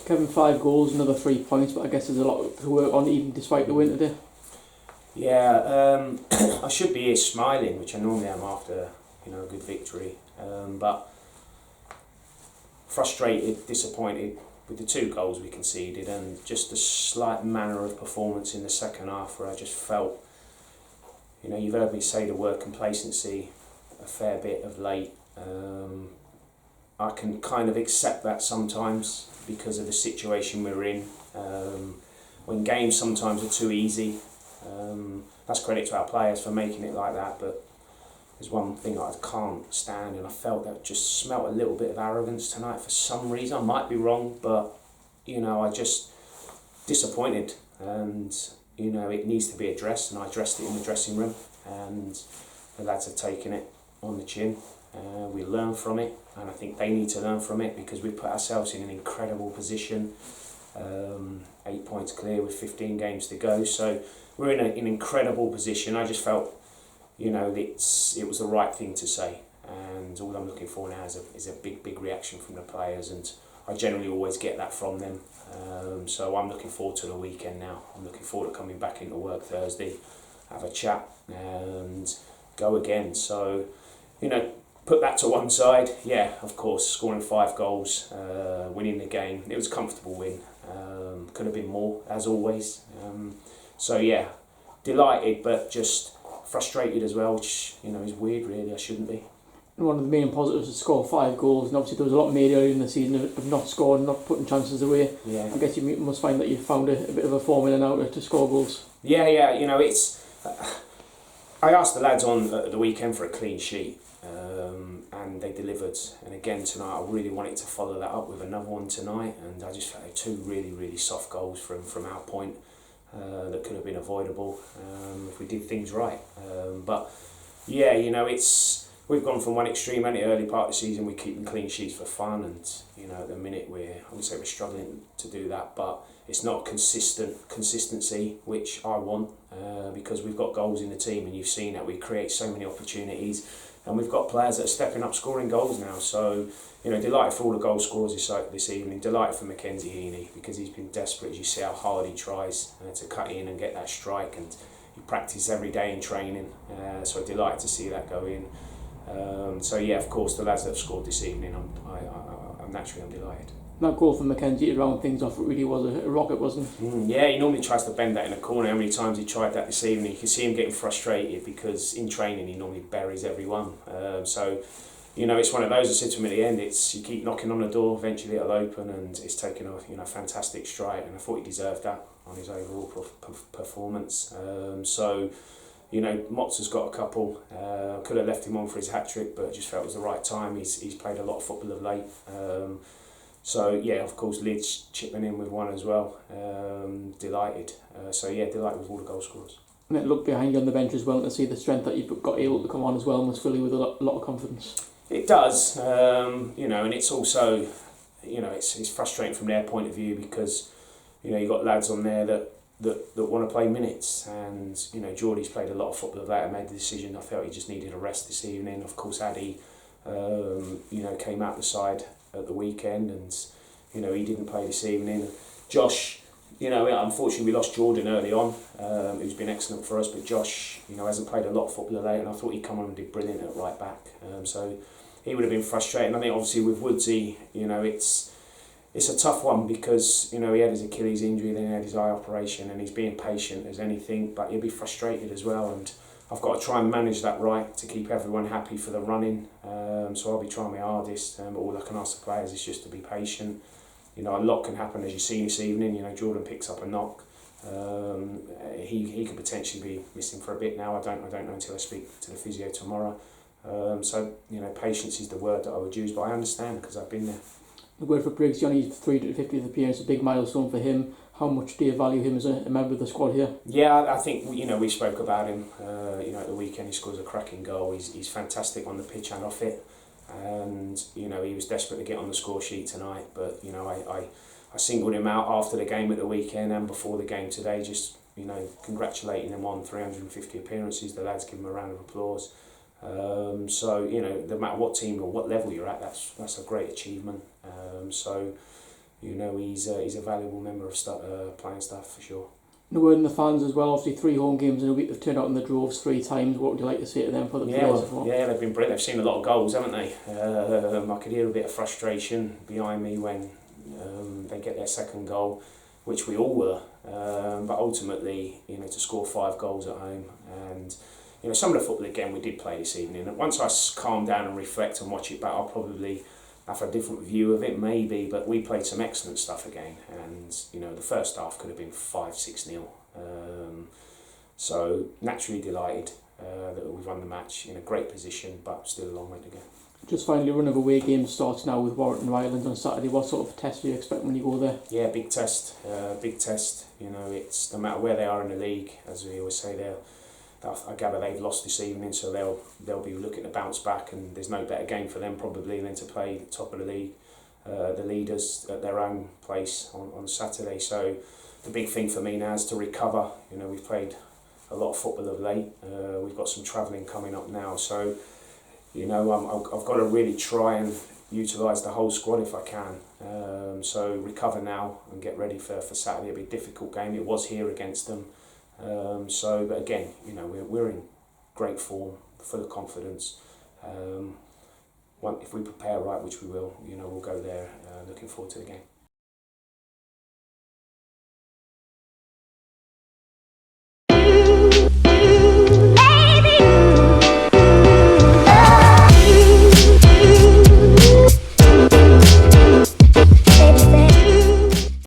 Kevin, 5 goals, another 3 points, but I guess there's a lot to work on even despite the win today. Yeah, I should be here smiling, which I normally am after a good victory, but frustrated, disappointed with the 2 goals we conceded, and just the slight manner of performance in the second half where I just felt, you've heard me say the word complacency a fair bit of late. I can kind of accept that sometimes because of the situation we're in. When games sometimes are too easy, that's credit to our players for making it like that, but there's one thing I can't stand, and I felt that just smelt a little bit of arrogance tonight for some reason. I might be wrong, but I just disappointed, and it needs to be addressed, and I addressed it in the dressing room, and the lads have taken it on the chin. We learn from it, and I think they need to learn from it because we've put ourselves in an incredible position. 8 points clear with 15 games to go, so we're in an incredible position. I just felt, it was the right thing to say, and all I'm looking for now is a big reaction from the players, and I generally always get that from them. So I'm looking forward to the weekend now. I'm looking forward to coming back into work Thursday, have a chat, and go again. So, put that to one side. Yeah, of course, scoring 5 goals, winning the game. It was a comfortable win. Could have been more, as always. So yeah, delighted, but just frustrated as well, which is weird. Really, I shouldn't be. One of the main positives is to score 5 goals, and obviously there was a lot made earlier in the season of not scoring, not putting chances away. Yeah. I guess you must find that you found a bit of a formula now to score goals. Yeah. It's. I asked the lads on the weekend for a clean sheet, and they delivered. And again tonight, I really wanted to follow that up with another one tonight, and I just felt 2 really soft goals from our point that could have been avoidable if we did things right. But yeah, it's. We've gone from one extreme in the early part of the season, we're keeping clean sheets for fun, and at the minute I would say we're struggling to do that, but it's not consistency, which I want, because we've got goals in the team, and you've seen that we create so many opportunities, and we've got players that are stepping up scoring goals now. So delighted for all the goal scorers this evening, delighted for Mackenzie Heaney, because he's been desperate. As you see how hard he tries to cut in and get that strike, and he practices every day in training, so delighted to see that go in. So yeah, of course, the lads that have scored this evening, I'm naturally delighted. That goal from Mackenzie to round things off, it really was a rocket, wasn't it? Yeah, he normally tries to bend that in a corner. How many times he tried that this evening? You can see him getting frustrated because in training he normally buries everyone. So it's one of those. I said to him at the end, it's you keep knocking on the door, eventually it'll open, and it's taken a fantastic strike, and I thought he deserved that on his overall performance. So. Motts has got a couple. Could have left him on for his hat-trick, but just felt it was the right time. He's played a lot of football of late. So yeah, of course, Lids chipping in with one as well. Delighted. So yeah, delighted with all the goal scorers. And it looked behind you on the bench as well to see the strength that you've got able to come on as well, and was filling with a lot of confidence. It does. And it's also, it's frustrating from their point of view because, you've got lads on there that want to play minutes, and Geordie's played a lot of football of that and made the decision. I felt he just needed a rest this evening. Of course, Addy came out the side at the weekend, and he didn't play this evening. Josh, unfortunately we lost Jordan early on, who's been excellent for us, but Josh hasn't played a lot of football of late, and I thought he'd come on and did brilliant at right back, so he would have been frustrating. I think obviously with Woodsy, it's a tough one because he had his Achilles injury, then he had his eye operation, and he's being patient as anything, but he'll be frustrated as well, and I've got to try and manage that right to keep everyone happy for the running. So I'll be trying my hardest, but all I can ask the players is just to be patient. A lot can happen, as you've seen this evening. Jordan picks up a knock. He could potentially be missing for a bit now. I don't know until I speak to the physio tomorrow. So patience is the word that I would use, but I understand because I've been there. The word for Briggs, Johnny's 350th appearance, a big milestone for him. How much do you value him as a member of the squad here? Yeah, I think we spoke about him. At the weekend, he scores a cracking goal. He's fantastic on the pitch and off it, and he was desperate to get on the score sheet tonight. But I singled him out after the game at the weekend and before the game today. Just congratulating him on 350 appearances. The lads give him a round of applause. So no matter what team or what level you're at, that's a great achievement. So you know, he's a valuable member of playing staff for sure. And a word in the fans as well. Obviously, 3 home games in a week. They've turned out in the droves 3 times. What would you like to say to them for the players as well? Yeah, they've been brilliant. They've seen a lot of goals, haven't they? I could hear a bit of frustration behind me when they get their second goal, which we all were. But ultimately, you know, to score 5 goals at home, and you know, some of the football again we did play this evening. And once I calm down and reflect and watch it back, I'll probably have a different view of it, maybe. But we played some excellent stuff again, and you know, the first half could have been 5-6-0. So naturally delighted that we've won the match in a great position, but still a long way to go. Just finally, run of away games starts now with Warrington Rylands on Saturday. What sort of test do you expect when you go there? Yeah, big test. You know, it's no matter where they are in the league, as we always say, I gather they've lost this evening, so they'll be looking to bounce back, and there's no better game for them probably than to play the top of the league, the leaders at their own place on Saturday. So the big thing for me now is to recover. You know, we've played a lot of football of late. We've got some travelling coming up now, so you know, I've got to really try and utilise the whole squad if I can. So recover now and get ready for Saturday. It'll be a difficult game. It was here against them. But again, you know, we're in great form, full of confidence. If we prepare right, which we will, you know, we'll go there looking forward to the game.